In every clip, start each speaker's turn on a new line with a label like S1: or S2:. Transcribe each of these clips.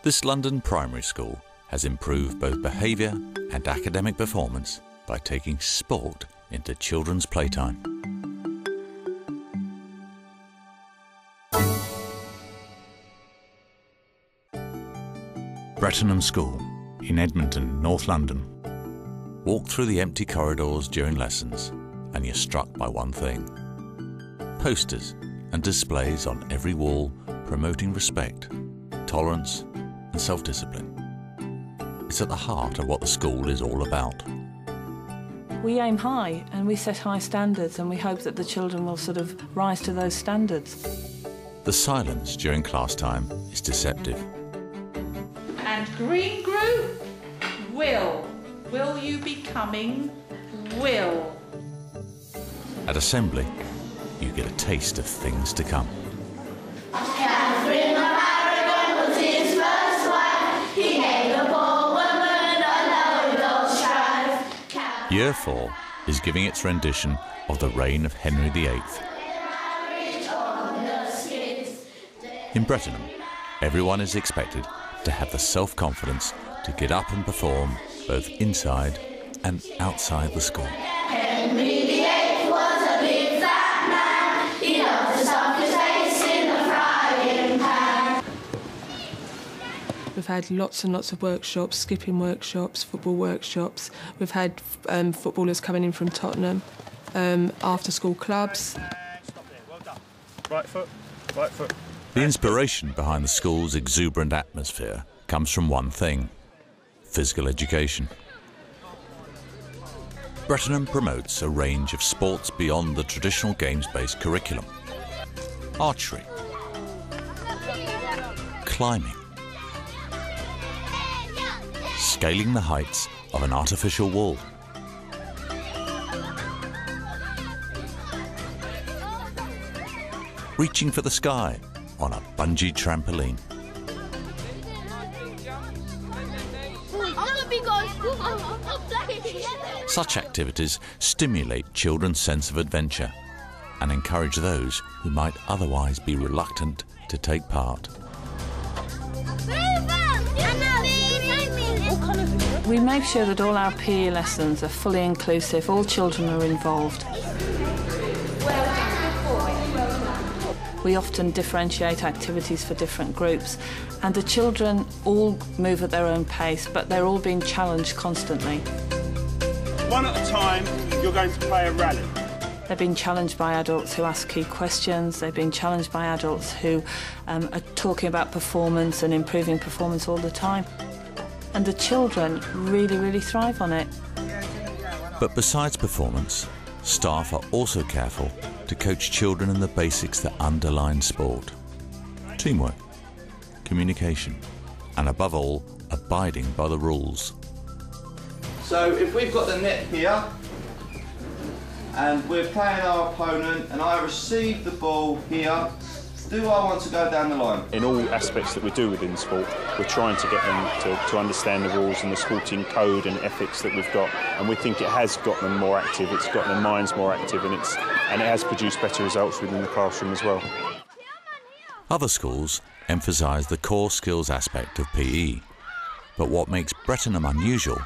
S1: This London primary school has improved both behaviour and academic performance by taking sport into children's playtime. Breton School in Edmonton, North London. Walk through the empty corridors during lessons and you're struck by one thing. Posters and displays on every wall promoting respect, tolerance and self-discipline. It's at the heart of what the school is all about.
S2: We aim high and we set high standards, and we hope that the children will sort of rise to those standards.
S1: The silence during class time is deceptive.
S3: And green group, will you be coming? Will.
S1: At assembly, you get a taste of things to come.
S4: Catherine of Aragon was his first wife. He gave the poor woman a noble strife.
S1: Year 4 is giving its rendition of the reign of Henry VIII. In Breton, everyone is expected to have the self-confidence to get up and perform both inside and outside the school.
S4: Henry VIII was a big fat man. He loved to stuff his face in the frying pan.
S5: We've had lots and lots of workshops, skipping workshops, football workshops. We've had footballers coming in from Tottenham, after-school clubs.
S6: Right foot, right foot.
S1: The inspiration behind the school's exuberant atmosphere comes from one thing: physical education. Breton promotes a range of sports beyond the traditional games-based curriculum. Archery, climbing, scaling the heights of an artificial wall, reaching for the sky on a bungee trampoline. Such activities stimulate children's sense of adventure and encourage those who might otherwise be reluctant to take part.
S2: We make sure that all our PE lessons are fully inclusive, all children are involved. We often differentiate activities for different groups, and the children all move at their own pace, but they're all being challenged constantly.
S6: One at a time, you're going to play a rally.
S2: They're being challenged by adults who ask key questions. They're being challenged by adults who are talking about performance and improving performance all the time. And the children really, really thrive on it.
S1: But besides performance, staff are also careful to coach children in the basics that underline sport: teamwork, communication, and above all, abiding by the rules.
S7: So if we've got the net here, and we're playing our opponent, and I receive the ball here, do I want to go down the line?
S6: In all aspects that we do within sport, we're trying to get them to understand the rules and the sporting code and ethics that we've got, and we think it has got them more active, it's got their minds more active, and it has produced better results within the classroom as well.
S1: Other schools emphasise the core skills aspect of PE, but what makes Breton unusual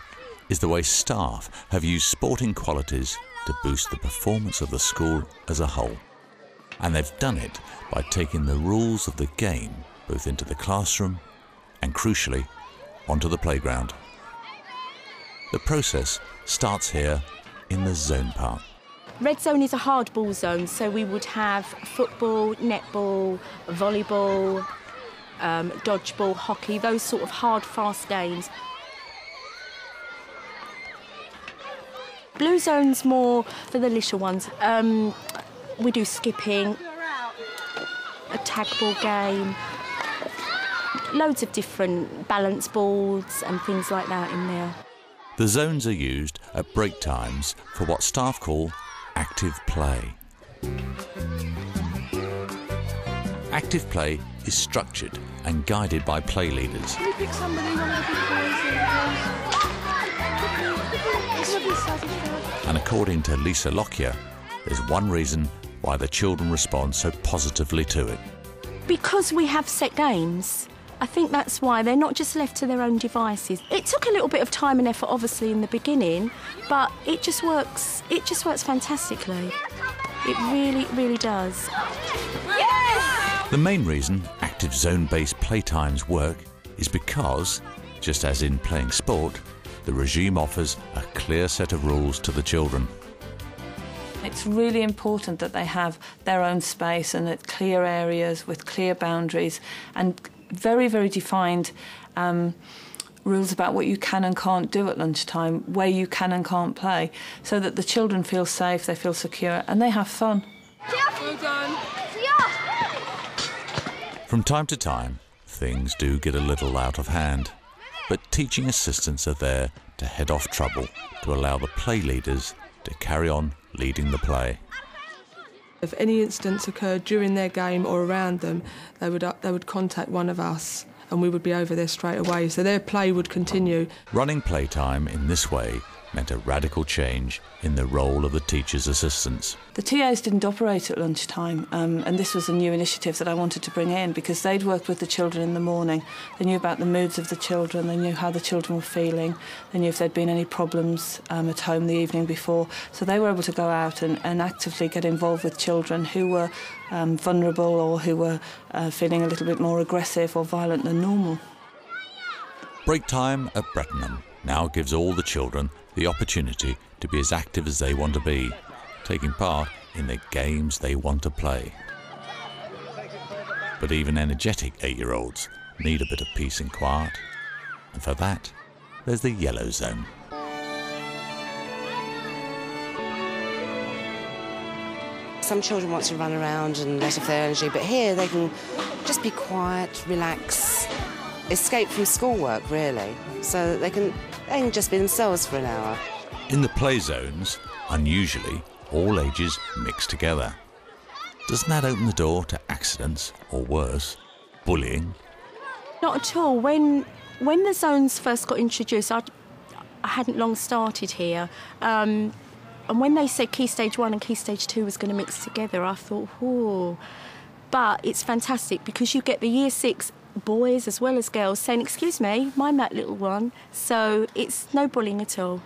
S1: is the way staff have used sporting qualities to boost the performance of the school as a whole. And they've done it by taking the rules of the game both into the classroom and, crucially, onto the playground. The process starts here in the zone part.
S8: Red zone is a hardball zone, so we would have football, netball, volleyball, dodgeball, hockey, those sort of hard, fast games. Blue zone's more for the little ones. We do skipping, a tag ball game, loads of different balance boards and things like that in there.
S1: The zones are used at break times for what staff call active play. Active play is structured and guided by play leaders.
S5: Can we pick somebody one of the big
S1: And according to Lisa Lockyer, there's one reason why the children respond so positively to it.
S8: Because we have set games, I think that's why they're not just left to their own devices. It took a little bit of time and effort, obviously, in the beginning, but it just works. It just works fantastically. It really, really does.
S4: Yes!
S1: The main reason active zone-based playtimes work is because, just as in playing sport, the regime offers a clear set of rules to the children.
S2: It's really important that they have their own space and at clear areas with clear boundaries and very, very defined rules about what you can and can't do at lunchtime, where you can and can't play, so that the children feel safe, they feel secure and they have fun.
S5: Well done.
S1: From time to time, things do get a little out of hand, but teaching assistants are there to head off trouble, to allow the play leaders to carry on leading the play.
S5: If any incidents occurred during their game or around them, they would contact one of us and we would be over there straight away, so their play would continue.
S1: Running playtime in this way meant a radical change in the role of the teacher's assistants.
S2: The TAs didn't operate at lunchtime, and this was a new initiative that I wanted to bring in because they'd worked with the children in the morning. They knew about the moods of the children, they knew how the children were feeling, they knew if there'd been any problems at home the evening before. So they were able to go out and actively get involved with children who were vulnerable or who were feeling a little bit more aggressive or violent than normal.
S1: Break time at Breton now gives all the children the opportunity to be as active as they want to be, taking part in the games they want to play. But even energetic 8-year-olds need a bit of peace and quiet, and for that, there's the yellow zone.
S9: Some children want to run around and let off their energy, but here they can just be quiet, relax, escape from schoolwork, really, so that they can just be themselves for an hour.
S1: In the play zones, unusually, all ages mix together. Doesn't that open the door to accidents, or worse, bullying?
S8: Not at all. When the zones first got introduced, I hadn't long started here, and when they said Key Stage 1 and Key Stage 2 was going to mix together, I thought, oh. But it's fantastic because you get the Year 6 boys as well as girls saying, excuse me, mind that little one. So it's no bullying at all.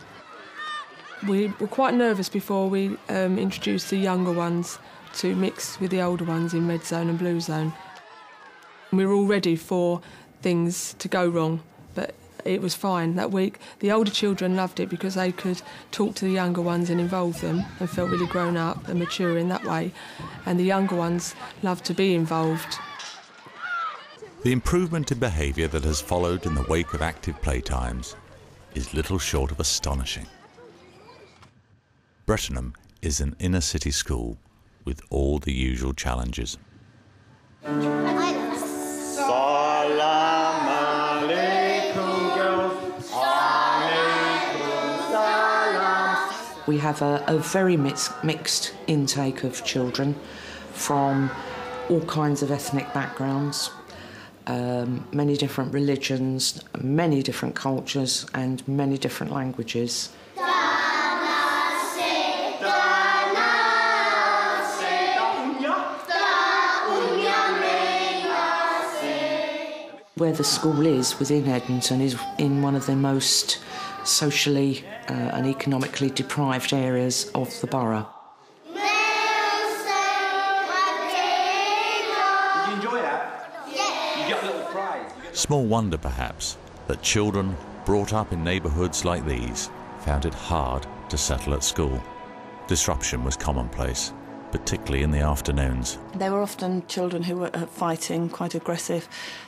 S5: We were quite nervous before we introduced the younger ones to mix with the older ones in red zone and blue zone. We were all ready for things to go wrong, but it was fine that week. The older children loved it because they could talk to the younger ones and involve them and felt really grown up and mature in that way. And the younger ones loved to be involved.
S1: The improvement in behaviour that has followed in the wake of active playtimes is little short of astonishing. Breton is an inner-city school with all the usual challenges.
S10: We have a very mixed intake of children from all kinds of ethnic backgrounds, many different religions, many different cultures and many different languages. Where the school is within Edmonton is in one of the most socially and economically deprived areas of the borough.
S11: Did you enjoy that? Yeah. You got a little prize.
S1: Small wonder, perhaps, that children brought up in neighbourhoods like these found it hard to settle at school. Disruption was commonplace, particularly in the afternoons.
S2: They were often children who were fighting, quite aggressive.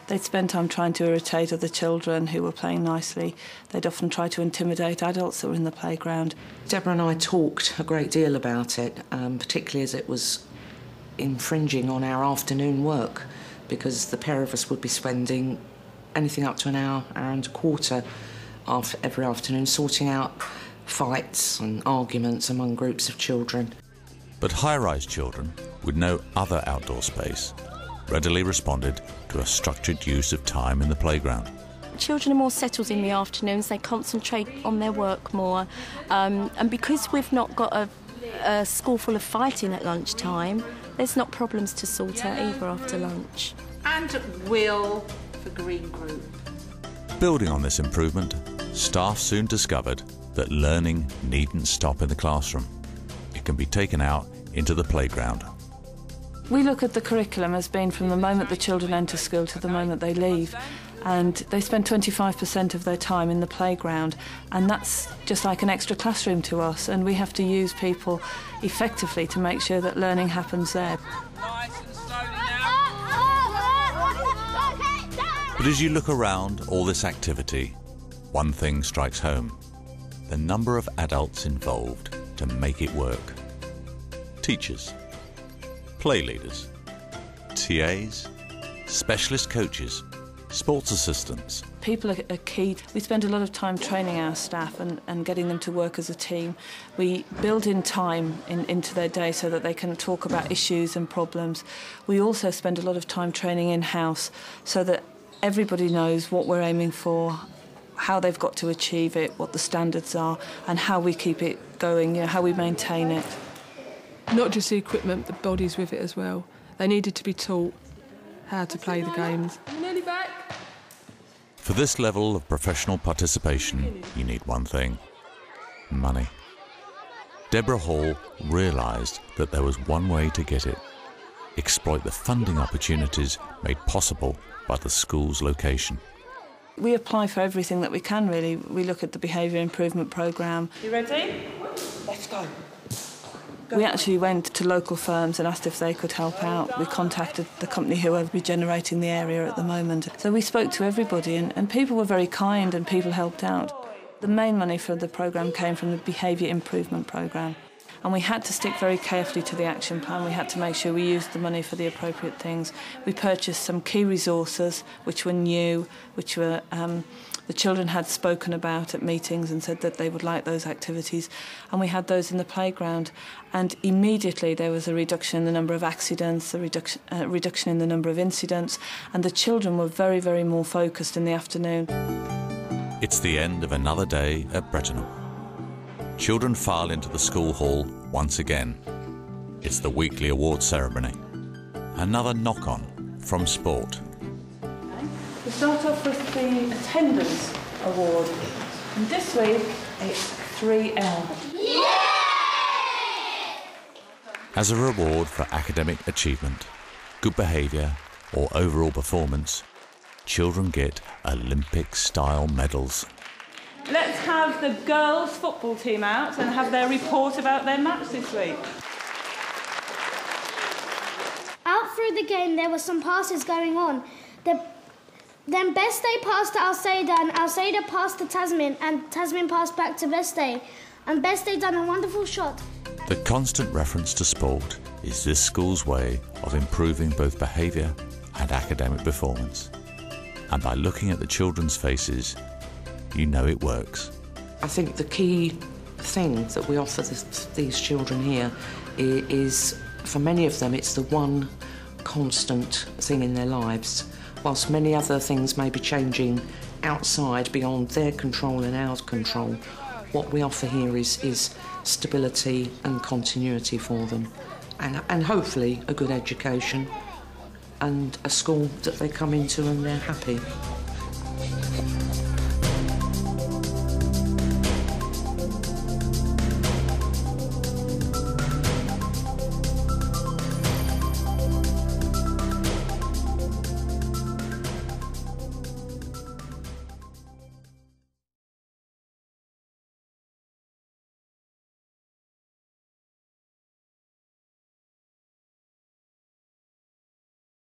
S2: They'd spend time trying to irritate other children who were playing nicely. They'd often try to intimidate adults that were in the playground.
S10: Deborah and I talked a great deal about it, particularly as it was infringing on our afternoon work, because the pair of us would be spending anything up to an hour and a quarter every afternoon sorting out fights and arguments among groups of children.
S1: But high-rise children, with no other outdoor space, readily responded to a structured use of time in the playground.
S8: Children are more settled in the afternoons, they concentrate on their work more, and because we've not got a school full of fighting at lunchtime, there's not problems to sort out either after lunch.
S3: And Will for Green Group.
S1: Building on this improvement, staff soon discovered that learning needn't stop in the classroom. It can be taken out into the playground.
S2: We look at the curriculum as being from the moment the children enter school to the moment they leave, and they spend 25% of their time in the playground, and that's just like an extra classroom to us, and we have to use people effectively to make sure that learning happens there.
S1: But as you look around all this activity, one thing strikes home: the number of adults involved to make it work. Teachers, play leaders, TAs, specialist coaches, sports assistants.
S2: People are key. We spend a lot of time training our staff and getting them to work as a team. We build in time into their day so that they can talk about issues and problems. We also spend a lot of time training in-house so that everybody knows what we're aiming for, how they've got to achieve it, what the standards are, and how we keep it going, how we maintain it.
S5: Not just the equipment, the bodies with it as well. They needed to be taught how to play the games. I'm nearly back.
S1: For this level of professional participation, you need one thing: money. Deborah Hall realised that there was one way to get it: exploit the funding opportunities made possible by the school's location.
S2: We apply for everything that we can, really. We look at the behaviour improvement programme.
S3: You ready? Let's go.
S2: We actually went to local firms and asked if they could help out. We contacted the company who are regenerating the area at the moment. So we spoke to everybody, and people were very kind and people helped out. The main money for the programme came from the behaviour improvement programme. And we had to stick very carefully to the action plan. We had to make sure we used the money for the appropriate things. We purchased some key resources which were new, which were the children had spoken about at meetings and said that they would like those activities, and we had those in the playground. And immediately there was a reduction in the number of accidents, a reduction in the number of incidents, and the children were very, very more focused in the afternoon.
S1: It's the end of another day at Breton. Children file into the school hall once again. It's the weekly award ceremony. Another knock-on from sport.
S2: We start off with the attendance award, and this week it's 3L.
S1: As a reward for academic achievement, good behaviour or overall performance, children get Olympic-style medals.
S3: Let's have the girls' football team out and have their report about their match this week.
S12: Out through the game, there were some passes going on. Then Best Day passed to Alceda, and Alceda passed to Tasmin, and Tasmin passed back to Best Day. And Best Day done a wonderful shot.
S1: The constant reference to sport is this school's way of improving both behaviour and academic performance. And by looking at the children's faces, you know it works.
S10: I think the key thing that we offer these children here is, for many of them, it's the one constant thing in their lives. Whilst many other things may be changing outside, beyond their control and our control, what we offer here is stability and continuity for them, and hopefully a good education and a school that they come into and they're happy.